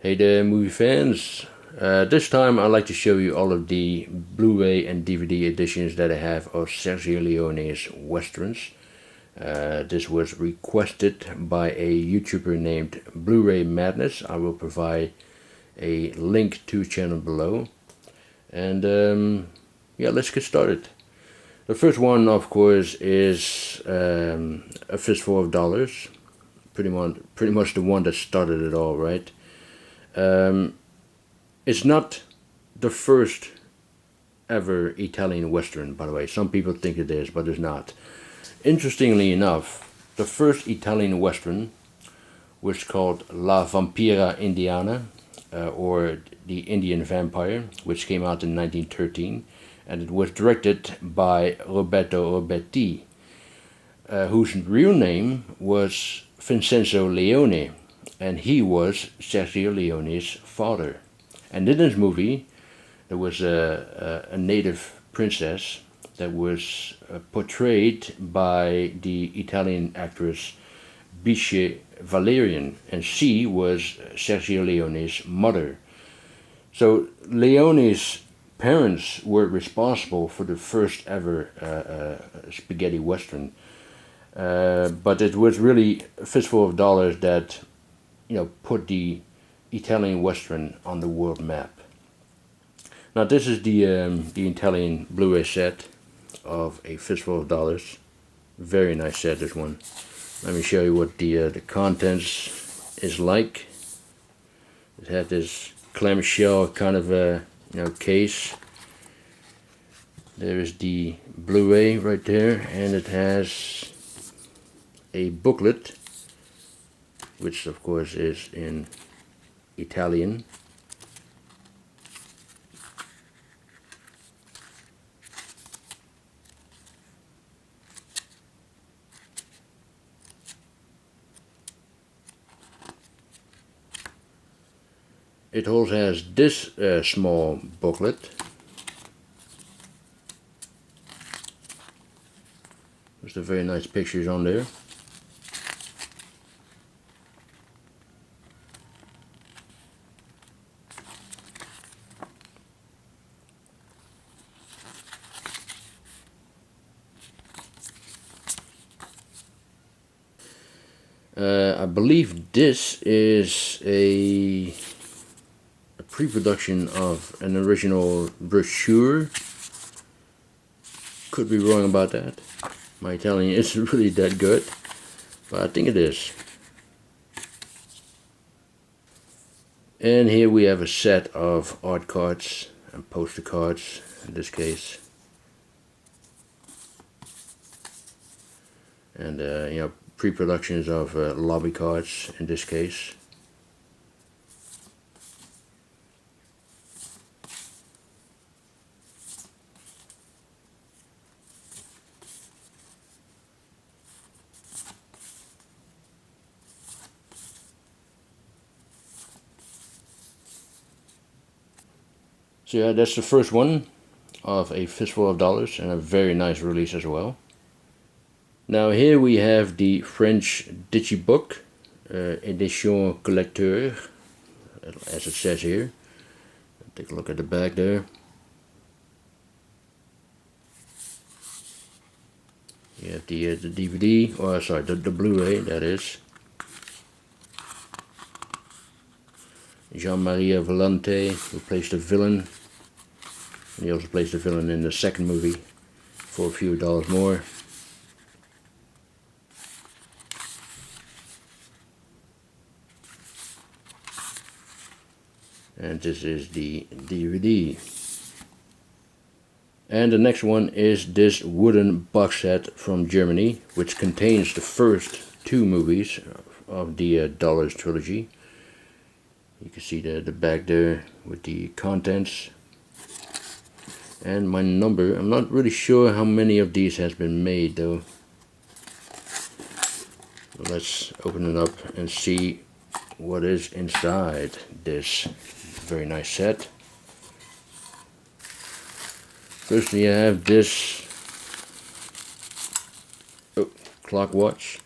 Hey there, movie fans. This time I'd like to show you all of the Blu-ray and DVD editions that I have of Sergio Leone's westerns. This was requested by a YouTuber named Blu-ray Madness. I will provide a link to his channel below. And yeah, let's get started. The first one, of course, is A Fistful of Dollars. Pretty much the one that started it all, right? It's not the first ever Italian Western, by the way. Some people think it is, but it's not. Interestingly enough, the first Italian Western was called La Vampira Indiana, or The Indian Vampire, which came out in 1913, and it was directed by Roberto Roberti, whose real name was Vincenzo Leone, and he was Sergio Leone's father. And in this movie, there was a native princess that was portrayed by the Italian actress Bice Valerian, and she was Sergio Leone's mother. So Leone's parents were responsible for the first ever spaghetti western, but it was really A Fistful of Dollars that put the Italian Western on the world map. Now this is the Italian Blu-ray set of A Fistful of Dollars. Very nice set, this one. Let me show you what the contents is like. It had this clamshell kind of a case. There is the Blu-ray right there, and it has a booklet, which of course is in Italian. It also has this small booklet. There's the very nice pictures on there. I believe this is a pre-production of an original brochure. Could be wrong about that. My Italian isn't really that good, but I think it is. And here we have a set of art cards and poster cards in this case. And pre-productions of lobby cards in this case. So yeah, that's the first one of A Fistful of Dollars, and a very nice release as well. Now here we have the French Digibook, Edition Collecteur, as it says here. Take a look at the back there. You have the DVD, or sorry, the Blu-ray, that is. Jean-Marie Volonté, who plays the villain. And he also plays the villain in the second movie for a few dollars more. And this is the DVD. And the next one is this wooden box set from Germany, which contains the first two movies of the Dollars trilogy. You can see the back there with the contents. And my number, I'm not really sure how many of these has been made though. Let's open it up and see what is inside this very nice set. First you have this clock watch.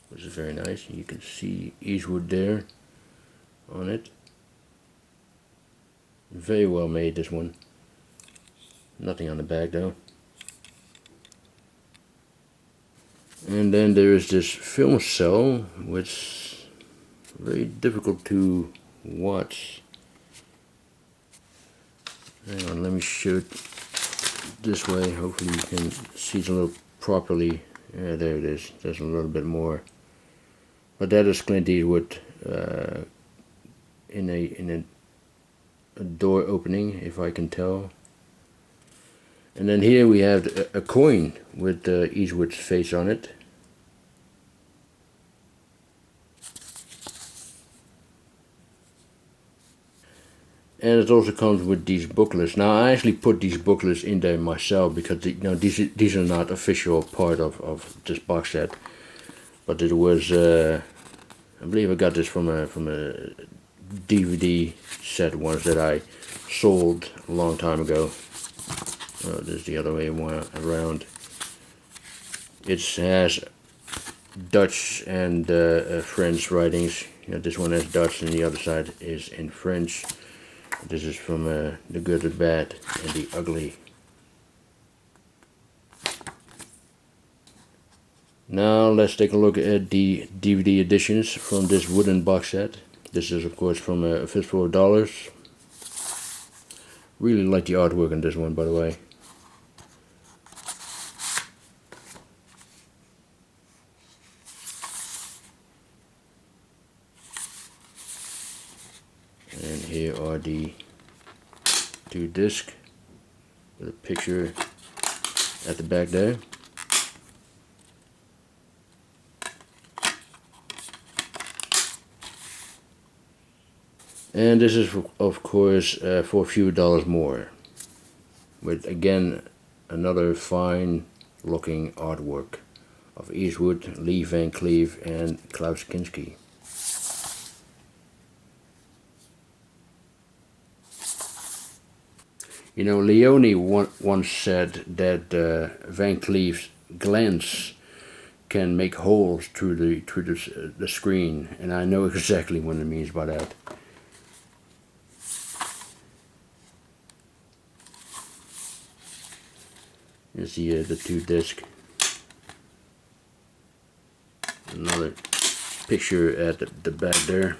which is very nice. You can see Eastwood there on it. Very well made, this one. Nothing on the back though. And then there is this film cell, which is very difficult to watch. Hang on, let me show it this way. Hopefully you can see it a little properly. Yeah, there it is. There's a little bit more. But that is Clint Eastwood in a door opening, if I can tell. And then here we have a coin with Eastwood's face on it. And it also comes with these booklets. Now I actually put these booklets in there myself because these are not official part of this box set. But it was I believe I got this from a DVD set once that I sold a long time ago. Oh, this is the other way around. It has Dutch and French writings. This one has Dutch and the other side is in French. This is from The Good, the Bad, and the Ugly. Now let's take a look at the DVD editions from this wooden box set. This is of course from A Fistful of Dollars. Really like the artwork on this one, by the way. And here are the two discs with a picture at the back there. And this is of course for a few dollars more, with again another fine looking artwork of Eastwood, Lee Van Cleef and Klaus Kinski. You know, Leone once said that Van Cleef's glance can make holes through the screen, and I know exactly what it means by that. You see the two discs. Another picture at the back there.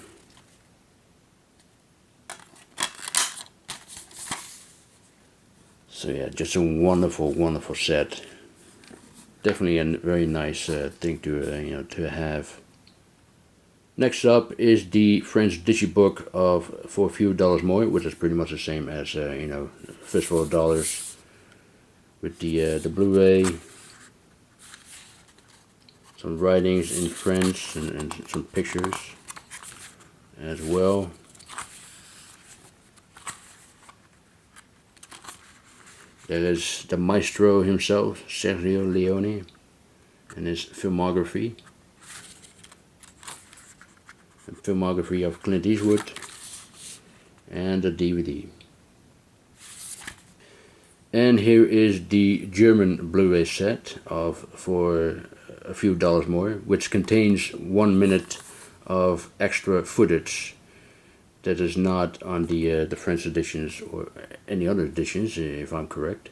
So yeah, just a wonderful, wonderful set. Definitely a very nice thing to to have. Next up is the French Digibook of For a Few Dollars More, which is pretty much the same as Fistful of Dollars, with the Blu-ray, some writings in French and some pictures as well. There is the maestro himself, Sergio Leone, and his filmography. The filmography of Clint Eastwood, and the DVD. And here is the German Blu-ray set of For a Few Dollars More, which contains 1 minute of extra footage that is not on the French editions or any other editions, if I'm correct.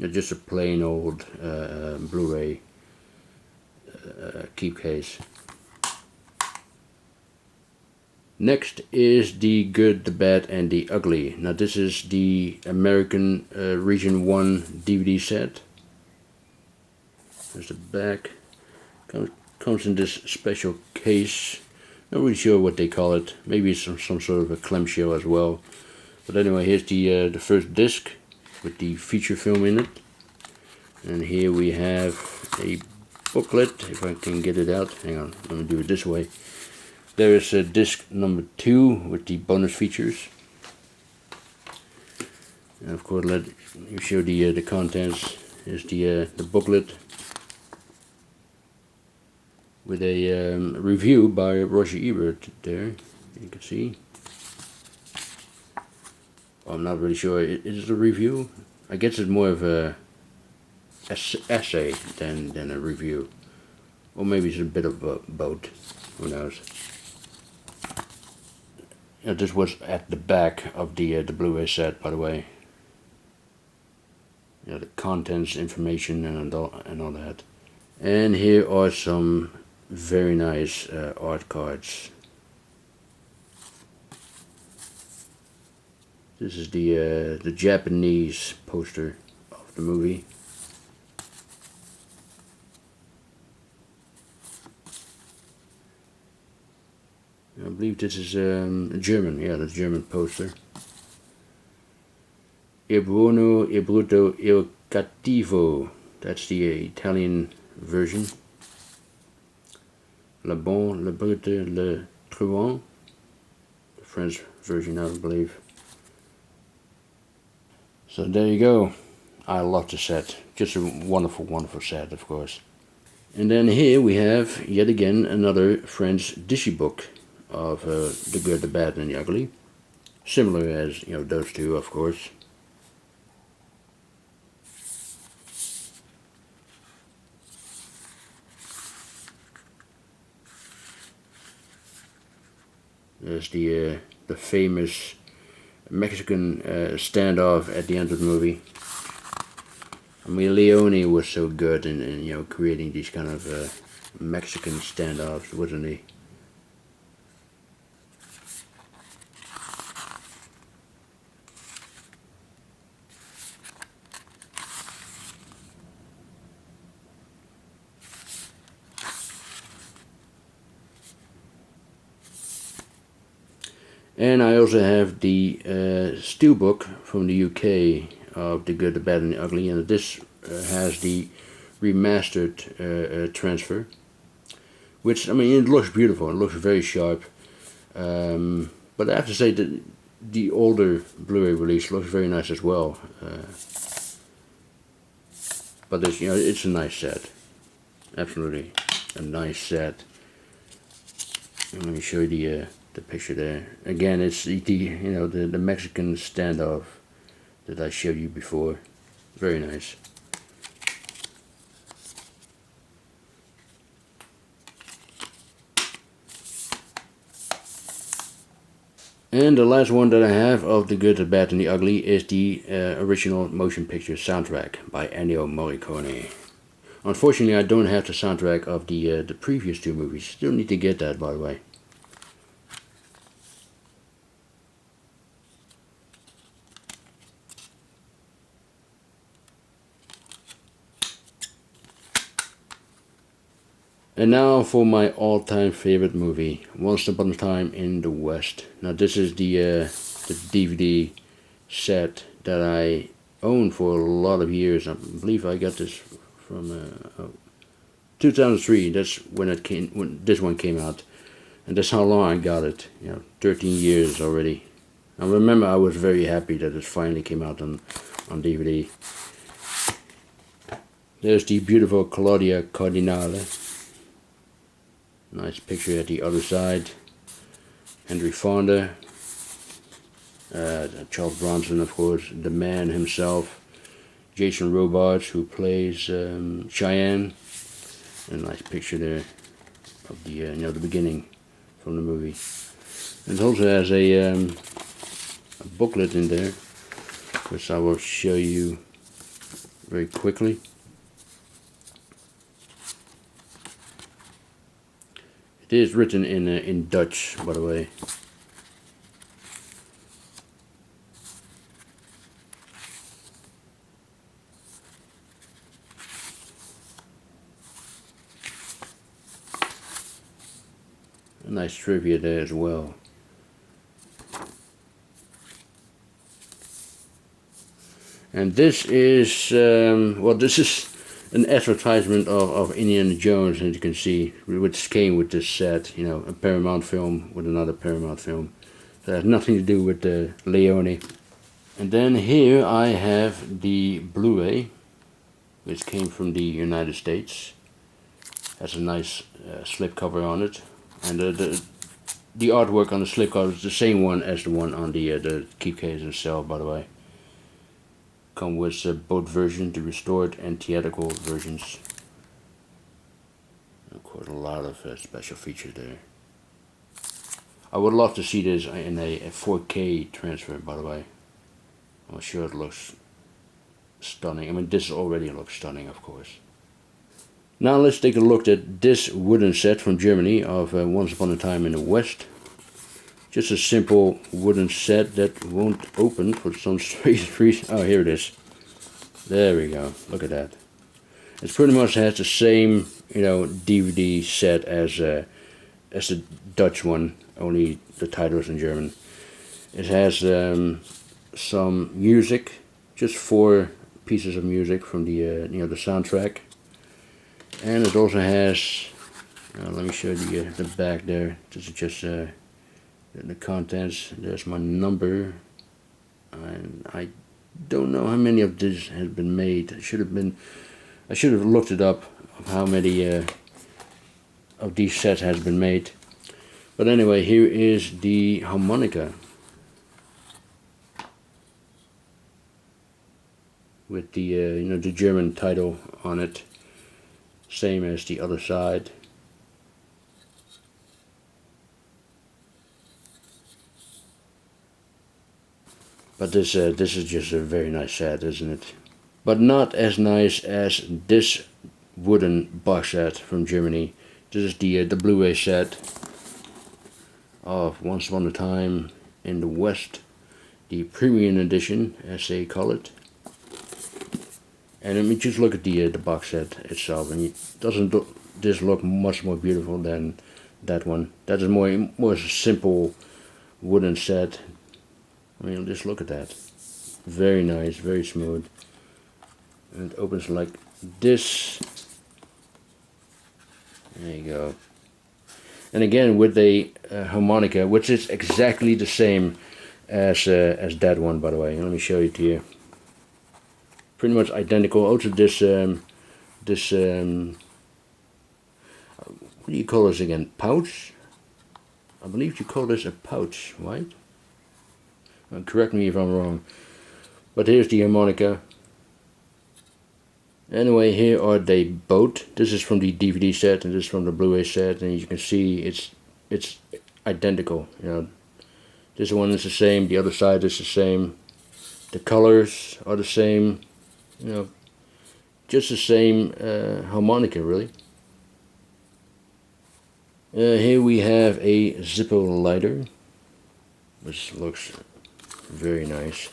Just a plain old Blu-ray keep case. Next is The Good, the Bad, and the Ugly. Now this is the American Region 1 DVD set. There's the back. Comes in this special case. Not really sure what they call it. Maybe it's some sort of a clamshell as well. But anyway, here's the first disc with the feature film in it. And here we have a booklet, if I can get it out. Hang on, let me do it this way. There is disc number 2 with the bonus features. And of course, let me show the contents. Here's the booklet with a review by Roger Ebert there, you can see. I'm not really sure, is it a review? I guess it's more of a essay than a review. Or maybe it's a bit of both. Who knows? This was at the back of the Blu-ray set, by the way. The contents, information, and all that. And here are some very nice art cards. This is the Japanese poster of the movie. I believe this is German. Yeah, the German poster. Il buono, il brutto, il cattivo. That's the Italian version. Le bon, le brute, le truand. The French version, I believe. So there you go. I love the set. Just a wonderful, wonderful set, of course. And then here we have, yet again, another French Digibook of The Good, the Bad, and the Ugly. Similar as, those two, of course. There's the famous Mexican standoff at the end of the movie. I mean, Leone was so good in creating these kind of Mexican standoffs, wasn't he? And I also have the steelbook from the UK of The Good, the Bad, and the Ugly, and this has the remastered transfer, which, I mean, it looks beautiful, it looks very sharp, but I have to say that the older Blu-ray release looks very nice as well, but this, it's a nice set, absolutely a nice set. And let me show you the picture there. Again, it's the Mexican standoff that I showed you before. Very nice. And the last one that I have of The Good, the Bad, and the Ugly is the original motion picture soundtrack by Ennio Morricone. Unfortunately, I don't have the soundtrack of the previous two movies. Still need to get that, by the way. And now for my all-time favorite movie, Once Upon a Time in the West. Now this is the DVD set that I owned for a lot of years. I believe I got this from 2003. That's when this one came out, and that's how long I got it. 13 years already. I remember I was very happy that it finally came out on DVD. There's the beautiful Claudia Cardinale. Nice picture at the other side. Henry Fonda, Charles Bronson, of course, the man himself, Jason Robards, who plays Cheyenne. A nice picture there of the the beginning from the movie. And it also has a booklet in there, which I will show you very quickly. It is written in Dutch, by the way. A nice trivia there as well. And this is, this is an advertisement of Indiana Jones, as you can see, which came with this set, a Paramount film with another Paramount film. So it has nothing to do with Leone. And then here I have the Blu-ray, which came from the United States. Has a nice slipcover on it, and the artwork on the slipcover is the same one as the one on the keep case itself, by the way. come with both versions, the restored and theatrical versions. Of course, a lot of special features there. I would love to see this in a 4K transfer, by the way. I'm sure it looks stunning. I mean, this already looks stunning, of course. Now let's take a look at this wooden set from Germany of Once Upon a Time in the West. Just a simple wooden set that won't open for some strange reason. Oh, here it is. There we go. Look at that. It pretty much has the same, DVD set as the Dutch one, only the title is in German. It has some music, just 4 pieces of music from the the soundtrack, and it also has. Let me show you the back there. This is just the contents. There's my number, and I don't know how many of this has been made. I should have looked it up of how many of these sets has been made. But anyway, here is the harmonica with the the German title on it, same as the other side. But this is just a very nice set, isn't it? But not as nice as this wooden box set from Germany. This is the Blu-ray set of Once Upon a Time in the West, the premium edition, as they call it. And let me just look at the box set itself, and doesn't this look much more beautiful than that one? That is more simple wooden set. I mean, just look at that. Very nice, very smooth. And it opens like this. There you go. And again with a harmonica, which is exactly the same as that one, by the way. Let me show it to you. Pretty much identical. Also this what do you call this again? Pouch? I believe you call this a pouch, right? Correct me if I'm wrong. But here's the harmonica. Anyway, here are they both. This is from the DVD set and this is from the Blu-ray set, and you can see it's identical. This one is the same, the other side is the same. The colors are the same. Just the same harmonica, really. Here we have a Zippo Lighter, which looks very nice.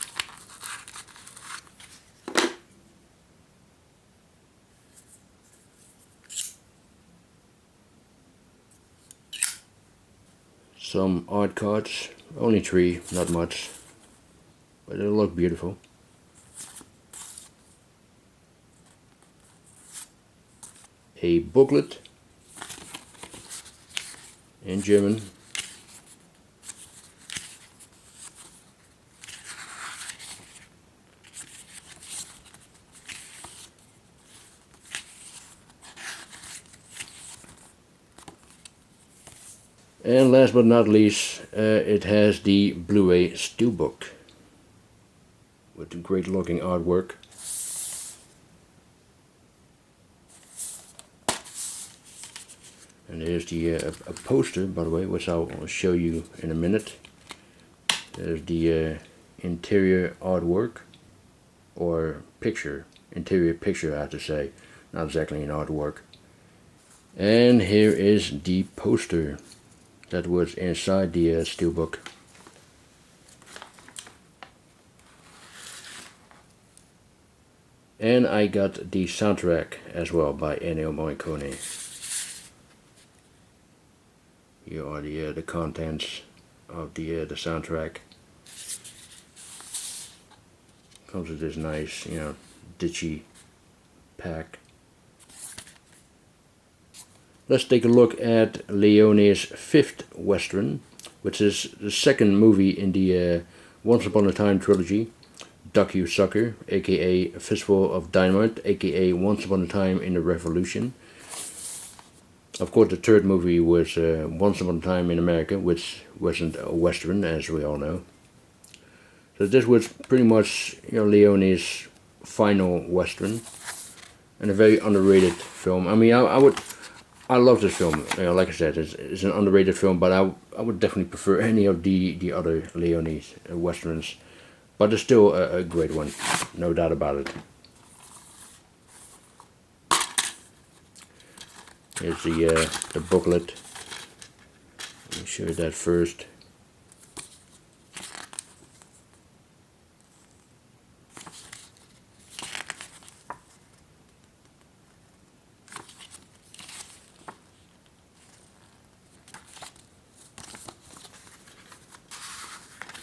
Some art cards, only 3, not much, but they look beautiful. A booklet in German. And last but not least, it has the Blu-ray Steelbook with great looking artwork. And here's the a poster, by the way, which I'll show you in a minute. There's the interior artwork, or picture, interior picture I have to say, not exactly an artwork. And here is the poster that was inside the Steelbook. And I got the soundtrack as well by Ennio Morricone. Here are the contents of the soundtrack. Comes with this nice, ditchy pack. Let's take a look at Leone's 5th Western, which is the second movie in the Once Upon a Time trilogy. Docu-Sucker, aka Fistful of Dynamite, aka Once Upon a Time in the Revolution. Of course, the third movie was Once Upon a Time in America, which wasn't a Western, as we all know. So this was pretty much Leone's final Western, and a very underrated film. I mean, I love this film. You know, like I said, it's an underrated film, but I would definitely prefer any of the other Leone Westerns. But it's still a great one, no doubt about it. Here's the booklet. Let me show you that first.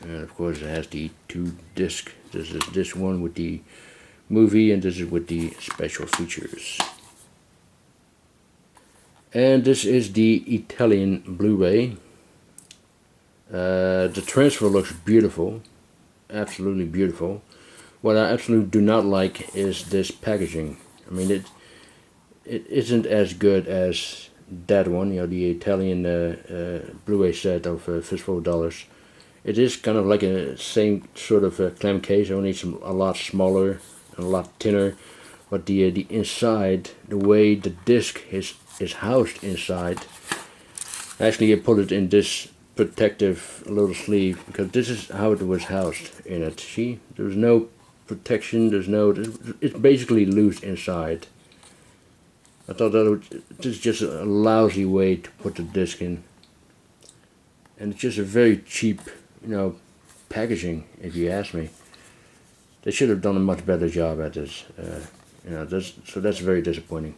And of course it has the 2 discs. This is this one with the movie, and this is with the special features. And this is the Italian Blu-ray. The transfer looks beautiful, absolutely beautiful. What I absolutely do not like is this packaging. I mean, it isn't as good as that one, you know, the Italian Blu-ray set of Fistful of Dollars. It is kind of like a same sort of clam case, only a lot smaller and a lot thinner. But the inside, the way the disc is housed inside, actually I put it in this protective little sleeve because this is how it was housed in it. See, there's no protection. It's basically loose inside. I thought this is just a lousy way to put the disc in, and it's just a very cheap, you know, packaging, if you ask me. They should have done a much better job at this. You know, so that's very disappointing.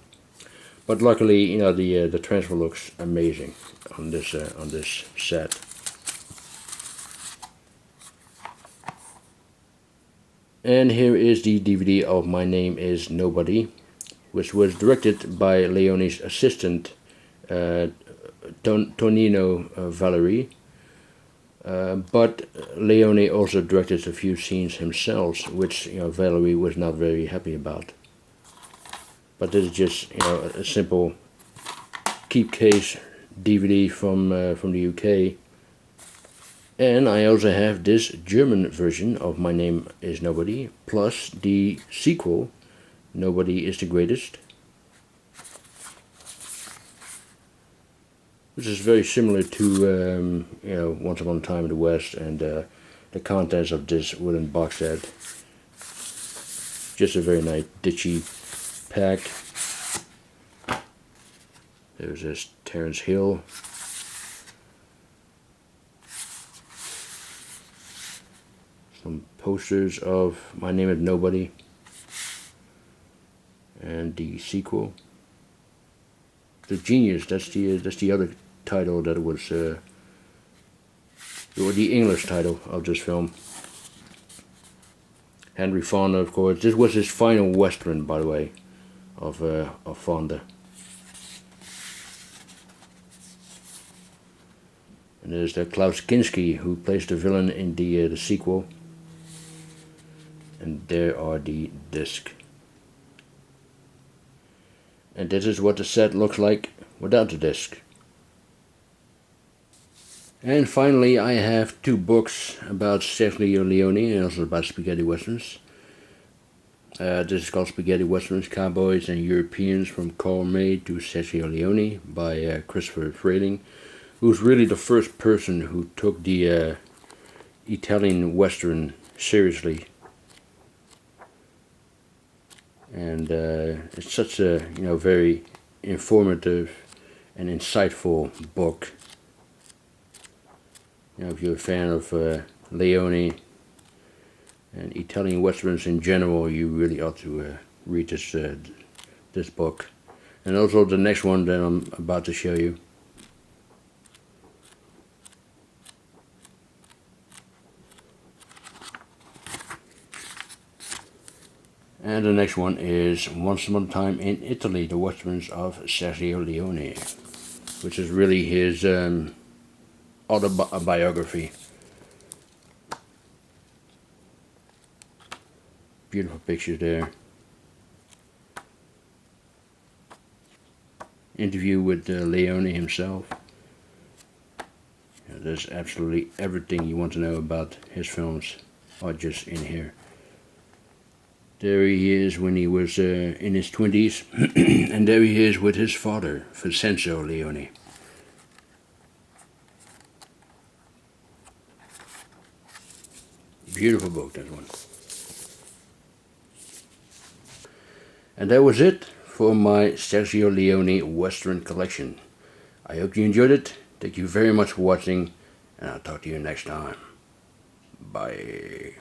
But luckily, you know, the transfer looks amazing on this set. And here is the DVD of My Name Is Nobody, which was directed by Leone's assistant, Tonino Valerie. But Leone also directed a few scenes himself, which, you know, Valerie was not very happy about. But this is just, you know, a simple keep case DVD from the UK. And I also have this German version of My Name Is Nobody, plus the sequel, Nobody Is the Greatest. Which is very similar to, you know, Once Upon a Time in the West, and the contents of this wooden box set. Just a very nice ditchy pack. There's this Terence Hill. Some posters of My Name Is Nobody and the sequel. The Genius, that's the other title that was or the English title of this film. Henry Fonda, of course. This was his final Western, by the way, of Fonda. And there's Klaus Kinski, who plays the villain in the sequel. And there are the discs. And this is what the set looks like without the disc. And finally, I have 2 books about Sergio Leone and also about spaghetti westerns. This is called Spaghetti Westerns, Cowboys and Europeans from Gourmet to Sergio Leone by Christopher Frayling, who's really the first person who took the Italian Western seriously. And it's such a, you know, very informative and insightful book. You know, if you're a fan of Leone and Italian westerns in general, you really ought to read this book. And also the next one that I'm about to show you. And the next one is Once Upon a Time in Italy, the westerns of Sergio Leone, which is really his autobiography. Beautiful pictures there. Interview with Leone himself. Yeah, there's absolutely everything you want to know about his films are just in here. There he is when he was in his 20s, and there he is with his father, Sergio Leone. Beautiful book, that one. And that was it for my Sergio Leone Western collection. I hope you enjoyed it. Thank you very much for watching, and I'll talk to you next time. Bye.